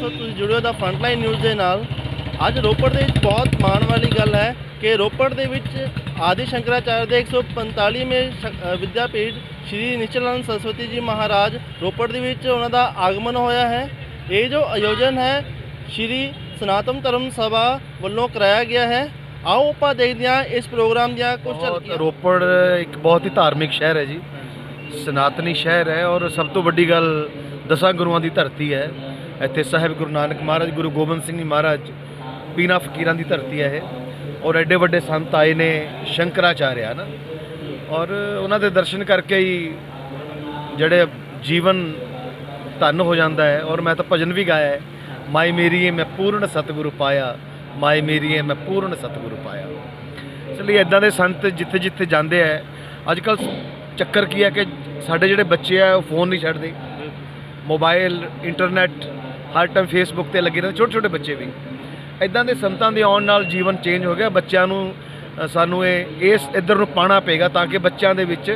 ਤੁਸੀਂ ਜੁੜਿਓ ਦਾ frontline news ਦੇ ਨਾਲ। ਅੱਜ ਰੋਪੜ ਦੇ ਵਿੱਚ ਬਹੁਤ ਮਾਣ ਵਾਲੀ ਗੱਲ ਹੈ ਕਿ ਰੋਪੜ ਦੇ ਵਿੱਚ ਆਦਿ ਸ਼ੰਕਰਾਚਾਰਿਆ ਦੇ 145ਵੇਂ ਵਿਦਿਆਪੀਠ ਸ਼੍ਰੀ ਨਿਸ਼ਚਲਾਨੰਦ ਸਰਸਵਤੀ ਜੀ ਮਹਾਰਾਜ ਰੋਪੜ ਦੇ ਵਿੱਚ ਉਹਨਾਂ ਦਾ ਆਗਮਨ ਹੋਇਆ ਹੈ। ਇਹ ਜੋ ਆਯੋਜਨ ਹੈ ਸ਼੍ਰੀ ਸਨਾਤਨ ਧਰਮ ਸਭਾ ਵੱਲੋਂ ਕਰਾਇਆ ਗਿਆ ਹੈ। ਆਓ ਆਪਾਂ ਦੇਖਦੇ ਹਾਂ ਇਸ ਪ੍ਰੋਗਰਾਮ ਦੀਆਂ ਕੁਝ ਝਲਕੀਆਂ। ਰੋਪੜ ਇੱਕ ਬਹੁਤ ਹੀ ਧਾਰਮਿਕ ਸ਼ਹਿਰ ਹੈ ਜੀ, ਸਨਾਤਨੀ ਸ਼ਹਿਰ ਹੈ ਔਰ ਸਭ ਤੋਂ ਵੱਡੀ ਗੱਲ 10 ਗੁਰੂਆਂ ਦੀ ਧਰਤੀ ਹੈ। ਇੱਥੇ ਸਾਹਿਬ ਗੁਰੂ ਨਾਨਕ ਮਹਾਰਾਜ, ਗੁਰੂ ਗੋਬਿੰਦ ਸਿੰਘ ਜੀ ਮਹਾਰਾਜ, ਪੀਣਾ ਫਕੀਰਾਂ ਦੀ ਧਰਤੀ ਹੈ ਇਹ। ਔਰ ਐਡੇ ਵੱਡੇ ਸੰਤ ਆਏ ਨੇ ਸ਼ੰਕਰਾਚਾਰਿਆ ਨਾ, ਔਰ ਉਹਨਾਂ ਦੇ ਦਰਸ਼ਨ ਕਰਕੇ ਹੀ ਜਿਹੜੇ ਜੀਵਨ ਧੰਨ ਹੋ ਜਾਂਦਾ ਹੈ। ਔਰ ਮੈਂ ਤਾਂ ਭਜਨ ਵੀ ਗਾਇਆ ਹੈ, ਮਾਈ ਮੇਰੀਏ ਮੈਂ ਪੂਰਨ ਸਤਿਗੁਰੂ ਪਾਇਆ, ਮਾਈ ਮੇਰੀਏ ਮੈਂ ਪੂਰਨ ਸਤਿਗੁਰੂ ਪਾਇਆ। ਇਸ ਲਈ ਇੱਦਾਂ ਦੇ ਸੰਤ ਜਿੱਥੇ ਜਿੱਥੇ ਜਾਂਦੇ ਹੈ। ਅੱਜ ਕੱਲ੍ਹ ਚੱਕਰ ਕੀ ਹੈ ਕਿ ਸਾਡੇ ਜਿਹੜੇ ਬੱਚੇ ਆ ਉਹ ਫ਼ੋਨ ਨਹੀਂ ਛੱਡਦੇ, ਮੋਬਾਈਲ, ਇੰਟਰਨੈਟ, ਹਰ ਟਾਈਮ ਫੇਸਬੁੱਕ 'ਤੇ ਲੱਗੇ ਰਹਿੰਦੇ, ਛੋਟੇ ਛੋਟੇ ਬੱਚੇ ਵੀ। ਇੱਦਾਂ ਦੇ ਸੰਤਾਂ ਦੇ ਆਉਣ ਨਾਲ ਜੀਵਨ ਚੇਂਜ ਹੋ ਗਿਆ। ਬੱਚਿਆਂ ਨੂੰ ਸਾਨੂੰ ਇਸ ਇੱਧਰ ਨੂੰ ਪਾਉਣਾ ਪਏਗਾ ਤਾਂ ਕਿ ਬੱਚਿਆਂ ਦੇ ਵਿੱਚ,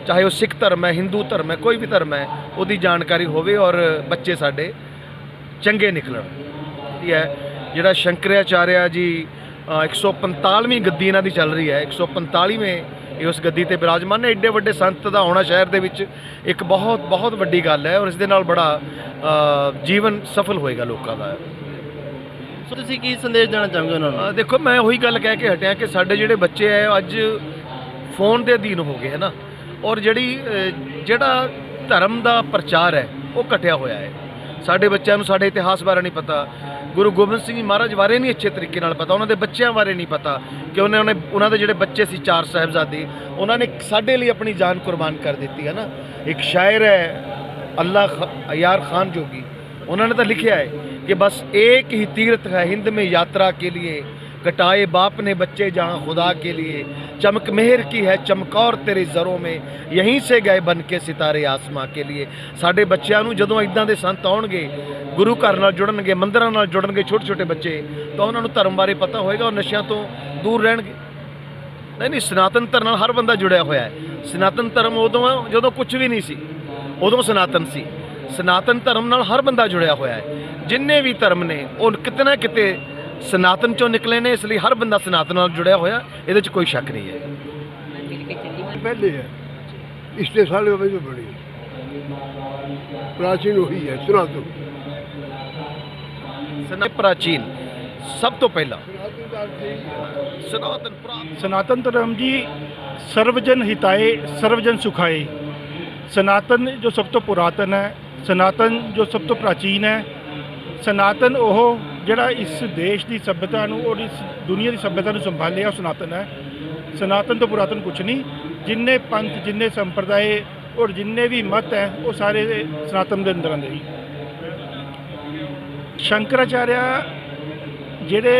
ਚਾਹੇ ਉਹ ਸਿੱਖ ਧਰਮ ਹੈ, ਹਿੰਦੂ ਧਰਮ ਹੈ, ਕੋਈ ਵੀ ਧਰਮ ਹੈ, ਉਹਦੀ ਜਾਣਕਾਰੀ ਹੋਵੇ ਔਰ ਬੱਚੇ ਸਾਡੇ ਚੰਗੇ ਨਿਕਲਣ। ਇਹ ਹੈ ਜਿਹੜਾ ਸ਼ੰਕਰਾਚਾਰਿਆ ਜੀ 145ਵੀਂ ਗੱਦੀ ਇਹਨਾਂ ਦੀ ਚੱਲ ਰਹੀ ਹੈ, 145ਵੇਂ ਇਹ ਉਸ ਗੱਦੀ ਤੇ ਬਿਰਾਜਮਾਨ ਨੇ। ਐਡੇ ਵੱਡੇ ਸੰਤ ਦਾ ਆਉਣਾ ਸ਼ਹਿਰ ਦੇ ਵਿੱਚ ਇੱਕ ਬਹੁਤ ਬਹੁਤ ਵੱਡੀ ਗੱਲ ਹੈ ਔਰ ਇਸ ਦੇ ਨਾਲ ਬੜਾ ਜੀਵਨ ਸਫਲ ਹੋਏਗਾ ਲੋਕਾਂ ਦਾ। ਸੋ ਤੁਸੀਂ ਕੀ ਸੰਦੇਸ਼ ਦੇਣਾ ਚਾਹੋਗੇ ਉਹਨਾਂ ਨੂੰ? ਦੇਖੋ, ਮੈਂ ਉਹੀ ਗੱਲ ਕਹਿ ਕੇ ਹਟਿਆ ਕਿ ਸਾਡੇ ਜਿਹੜੇ ਬੱਚੇ ਹੈ ਅੱਜ ਫੋਨ ਦੇ ਅਧੀਨ ਹੋ ਗਏ ਹੈ ਨਾ, ਔਰ ਜਿਹੜਾ ਧਰਮ ਦਾ ਪ੍ਰਚਾਰ ਹੈ ਉਹ ਘਟਿਆ ਹੋਇਆ ਹੈ। ਸਾਡੇ ਬੱਚਿਆਂ ਨੂੰ ਸਾਡੇ ਇਤਿਹਾਸ ਬਾਰੇ ਨਹੀਂ ਪਤਾ, ਗੁਰੂ ਗੋਬਿੰਦ ਸਿੰਘ ਜੀ ਮਹਾਰਾਜ ਬਾਰੇ ਨਹੀਂ ਅੱਛੇ ਤਰੀਕੇ ਨਾਲ ਪਤਾ, ਉਹਨਾਂ ਦੇ ਬੱਚਿਆਂ ਬਾਰੇ ਨਹੀਂ ਪਤਾ ਕਿ ਉਹਨਾਂ ਦੇ ਜਿਹੜੇ ਬੱਚੇ ਸੀ 4 ਸਾਹਿਬਜ਼ਾਦੇ, ਉਹਨਾਂ ਨੇ ਸਾਡੇ ਲਈ ਆਪਣੀ ਜਾਨ ਕੁਰਬਾਨ ਕਰ ਦਿੱਤੀ ਹੈ ਨਾ। ਇੱਕ ਸ਼ਾਇਰ ਹੈ ਅੱਲਾ यार खान जोगी, उन्होंने तो लिखा है कि बस एक ही तीर्थ है हिंद में यात्रा के लिए, कटाए बाप ने बच्चे जहाँ खुदा के लिए, चमक मेहर की है चमकौर तेरे ज़रों में, यहीं से गए बन के सितारे आसमां के लिए। साढ़े बच्चों को जदों इदां दे संत आउणगे, गुरु घर नाल जुड़नगे, मंदिरां नाल जुड़नगे छोटे छोटे बच्चे, तो उन्होंने धर्म बारे पता होएगा और नशियां तो दूर रहणगे। नहीं, सनातन धर्म नाल हर बंदा जुड़िया होया है। सनातन धर्म उदों जदों कुछ भी नहीं सी, उदों सनातन सी। सनातन धर्म नाल हर बंदा जुड़िया होया है। जिन्ने भी धर्म ने वो किते ना किते सनातन चों निकले ने, इसलिए हर बंदा सनातन नाल जुड़िया होया, इहदे च कोई शक नहीं है। पहले है इससे साल में तो बड़ी प्राचीन वही है सनातन प्राचीन सब तो पहला सनातन धर्म जी सर्वजन हिताए सर्वजन सुखाए। सनातन जो सब तो पुरातन है, सनातन जो सब तो प्राचीन है, सनातन वो जड़ा इस देश की सभ्यता और इस दुनिया की सभ्यता संभाले वो सनातन है। सनातन तो पुरातन कुछ नहीं। जिन्ने पंथ, जिन्ने संप्रदाय और जिन्ने भी मत हैं वो सारे सनातन के अंदर आते। शंकराचार्य ਜਿਹੜੇ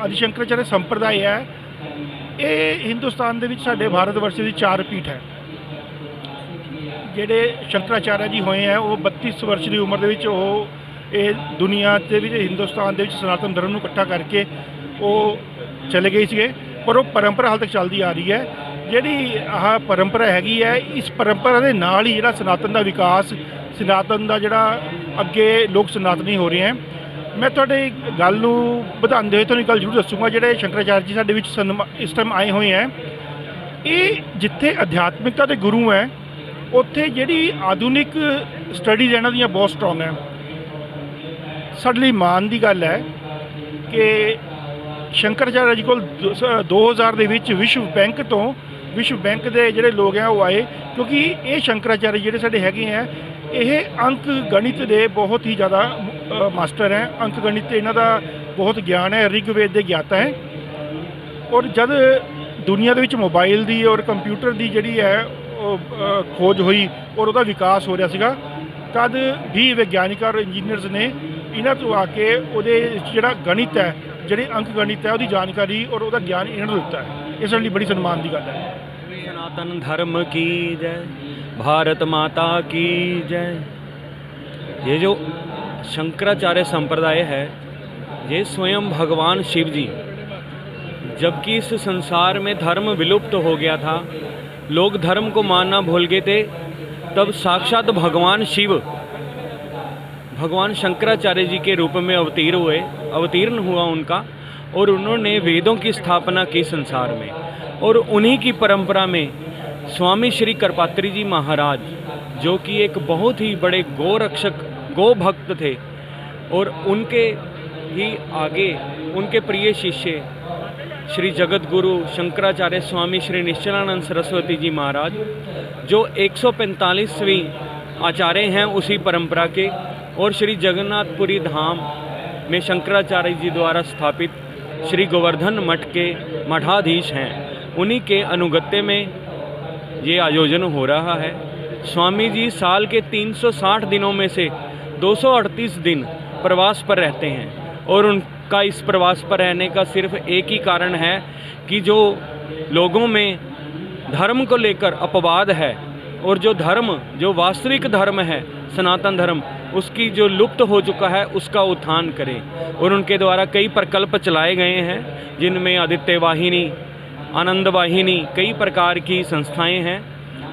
ਆਦਿ ਸ਼ੰਕਰਾਚਾਰਿਆ ਸੰਪਰਦਾਇ ਹੈ, ਇਹ ਹਿੰਦੁਸਤਾਨ ਦੇ ਵਿੱਚ ਸਾਡੇ ਭਾਰਤ ਵਰਸ਼ ਦੀ 4 ਪੀਠ ਹੈ। ਜਿਹੜੇ ਸ਼ੰਕਰਾਚਾਰਿਆ ਜੀ ਹੋਏ ਹੈ ਉਹ 32 ਵਰਸ਼ ਦੀ ਉਮਰ ਦੇ ਵਿੱਚ ਉਹ ਇਹ ਦੁਨੀਆ ਦੇ ਵਿੱਚ, ਹਿੰਦੁਸਤਾਨ ਦੇ ਵਿੱਚ ਸਨਾਤਨ ਧਰਮ ਨੂੰ ਇਕੱਠਾ ਕਰਕੇ ਉਹ ਚਲੇ ਗਏ ਸੀਗੇ। ਪਰ ਉਹ ਪਰੰਪਰਾ ਹਾਲ ਤੱਕ ਚੱਲਦੀ ਆ ਰਹੀ ਹੈ। ਜਿਹੜੀ ਆਹ ਪਰੰਪਰਾ ਹੈਗੀ ਹੈ, ਇਸ ਪਰੰਪਰਾ ਦੇ ਨਾਲ ਹੀ ਜਿਹੜਾ ਸਨਾਤਨ ਦਾ ਵਿਕਾਸ, ਸਨਾਤਨ ਦਾ ਜਿਹੜਾ ਅੱਗੇ ਲੋਕ ਸਨਾਤਨੀ ਹੋ ਰਹੇ ਹੈ। मैं थोड़े गल ਵਧਾਉਂਦੇ ਹੋਏ ਤੁਹਾਨੂੰ ਗੱਲ ਜ਼ਰੂਰ ਦੱਸੂਗਾ। ਜਿਹੜੇ ਸ਼ੰਕਰਾਚਾਰਿਆ ਜੀ ਸਾਡੇ ਵਿੱਚ ਇਸ ਟਾਈਮ ਆਏ ਹੋਏ ਹੈ, ਇਹ ਜਿੱਥੇ ਅਧਿਆਤਮਿਕਤਾ ਦੇ ਗੁਰੂ ਹੈ, ਉੱਥੇ ਜਿਹੜੀ ਆਧੁਨਿਕ ਸਟੱਡੀਜ਼ ਇਹਨਾਂ ਦੀਆਂ ਬਹੁਤ ਸਟਰੋਂਗ ਹੈ। ਸਾਡੇ ਲਈ ਮਾਣ ਦੀ ਗੱਲ ਹੈ ਕਿ ਸ਼ੰਕਰਾਚਾਰਿਆ ਜੀ ਕੋਲ 2000 ਦੇ ਵਿੱਚ ਵਿਸ਼ਵ ਬੈਂਕ ਦੇ ਜਿਹੜੇ ਲੋਕ ਹੈ ਉਹ ਆਏ, ਕਿਉਂਕਿ ਇਹ ਸ਼ੰਕਰਾਚਾਰਿਆ ਜਿਹੜੇ ਸਾਡੇ ਹੈਗੇ ਹੈ, ਇਹ ਅੰਕ ਗਣਿਤ ਦੇ ਬਹੁਤ ਹੀ ਜ਼ਿਆਦਾ ਮਾਸਟਰ ਹੈ। ਅੰਕ ਗਣਿਤ 'ਤੇ ਇਹਨਾਂ ਦਾ ਬਹੁਤ ਗਿਆਨ ਹੈ, ਰਿਗਵੇਦ ਦੇ ਗਿਆਤਾ ਹੈ। ਔਰ ਜਦ ਦੁਨੀਆ ਦੇ ਵਿੱਚ ਮੋਬਾਈਲ ਦੀ ਔਰ ਕੰਪਿਊਟਰ ਦੀ ਜਿਹੜੀ ਹੈ ਉਹ ਖੋਜ ਹੋਈ ਔਰ ਉਹਦਾ ਵਿਕਾਸ ਹੋ ਰਿਹਾ ਸੀਗਾ, ਤਦ ਵੀ ਵਿਗਿਆਨਿਕ ਔਰ ਇੰਜੀਨੀਅਰਸ ਨੇ ਇਹਨਾਂ ਤੋਂ ਆ ਕੇ ਉਹਦੇ ਵਿੱਚ ਜਿਹੜਾ ਗਣਿਤ ਹੈ, ਜਿਹੜੇ ਅੰਕ ਗਣਿਤ ਹੈ, ਉਹਦੀ ਜਾਣਕਾਰੀ ਔਰ ਉਹਦਾ ਗਿਆਨ ਇਹਨਾਂ ਨੂੰ ਦਿੱਤਾ ਹੈ। ਇਸ ਲਈ ਬੜੀ ਸਨਮਾਨ ਦੀ ਗੱਲ ਹੈ। सनातन धर्म की जय, भारत माता की जय। ये जो शंकराचार्य संप्रदाय है, ये स्वयं भगवान शिव जी, जबकि इस संसार में धर्म विलुप्त हो गया था, लोग धर्म को मानना भूल गए थे, तब साक्षात भगवान शिव भगवान शंकराचार्य जी के रूप में अवतीर्ण हुआ उनका, और उन्होंने वेदों की स्थापना की संसार में। और उन्हीं की परंपरा में स्वामी श्री करपात्री जी महाराज, जो कि एक बहुत ही बड़े गोरक्षक गो भक्त थे, और उनके ही आगे उनके प्रिय शिष्य श्री जगत गुरु शंकराचार्य स्वामी श्री निश्चलानंद सरस्वती जी महाराज, जो 145वीं आचार्य हैं उसी परंपरा के, और श्री जगन्नाथपुरी धाम में शंकराचार्य जी द्वारा स्थापित श्री गोवर्धन मठ के मठाधीश हैं। उन्हीं के अनुगत्य में ये आयोजन हो रहा है। स्वामी जी साल के 360 दिनों में से 238 दिन प्रवास पर रहते हैं, और उनका इस प्रवास पर रहने का सिर्फ एक ही कारण है कि जो लोगों में धर्म को लेकर अपवाद है, और जो वास्तविक धर्म है सनातन धर्म, उसकी जो लुप्त हो चुका है उसका उत्थान करें। और उनके द्वारा कई प्रकल्प चलाए गए हैं, जिनमें आदित्य वाहिनी, आनंद वाहिनी, कई प्रकार की संस्थाएं हैं।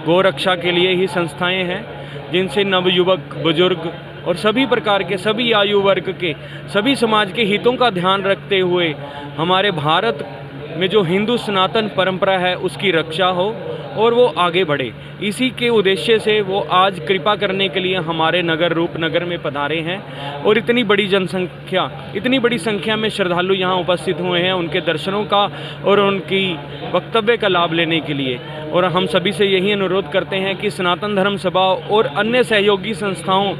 गोरक्षा के लिए ही संस्थाएं हैं, जिनसे नवयुवक, बुजुर्ग और सभी प्रकार के, सभी आयु वर्ग के, सभी समाज के हितों का ध्यान रखते हुए हमारे भारत में जो हिंदू सनातन परंपरा है उसकी रक्षा हो और वो आगे बढ़े। इसी के उद्देश्य से वो आज कृपा करने के लिए हमारे नगर रूपनगर में पधारे हैं, और इतनी बड़ी संख्या में श्रद्धालु यहाँ उपस्थित हुए हैं उनके दर्शनों का और उनकी वक्तव्य का लाभ लेने के लिए। और हम सभी से यही अनुरोध करते हैं कि सनातन धर्म सभा और अन्य सहयोगी संस्थाओं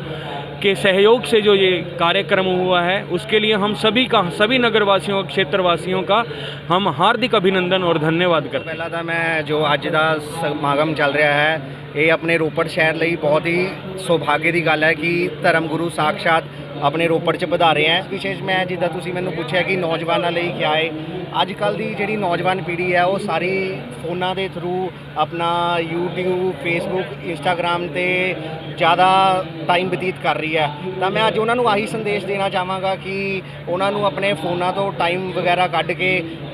के सहयोग से जो ये कार्यक्रम हुआ है, उसके लिए हम सभी नगरवासियों, क्षेत्रवासियों का हम हार्दिक अभिनंदन और धन्यवाद करते हैं। पहला तो मैं जो अज का समागम चल रहा है, ये अपने रोपड़ शहर ਲਈ बहुत ही सौभाग्य की गल है कि धर्म गुरु साक्षात अपने रोपड़ च पधारे हैं। विशेष मैं जिदा तुसी मैनू पूछा कि नौजवानों ਲਈ क्या है, अजकल की जी नौजवान पीढ़ी है वो सारी फोना के थ्रू अपना यूट्यूब, फेसबुक, इंस्टाग्राम से ज़्यादा टाइम बतीत कर रही है। तो मैं अज उन्होंने आही संदेश देना चाहवागा कि उन्होंने अपने फोना तो टाइम वगैरह कढ़ के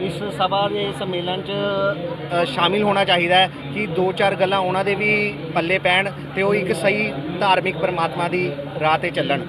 इस सभा के सम्मेलन च शामिल होना चाहिए कि 2-4 गल्लां उन्होंने भी पल्ले पैण ते वो एक सही धार्मिक परमात्मा की राह ते चलन।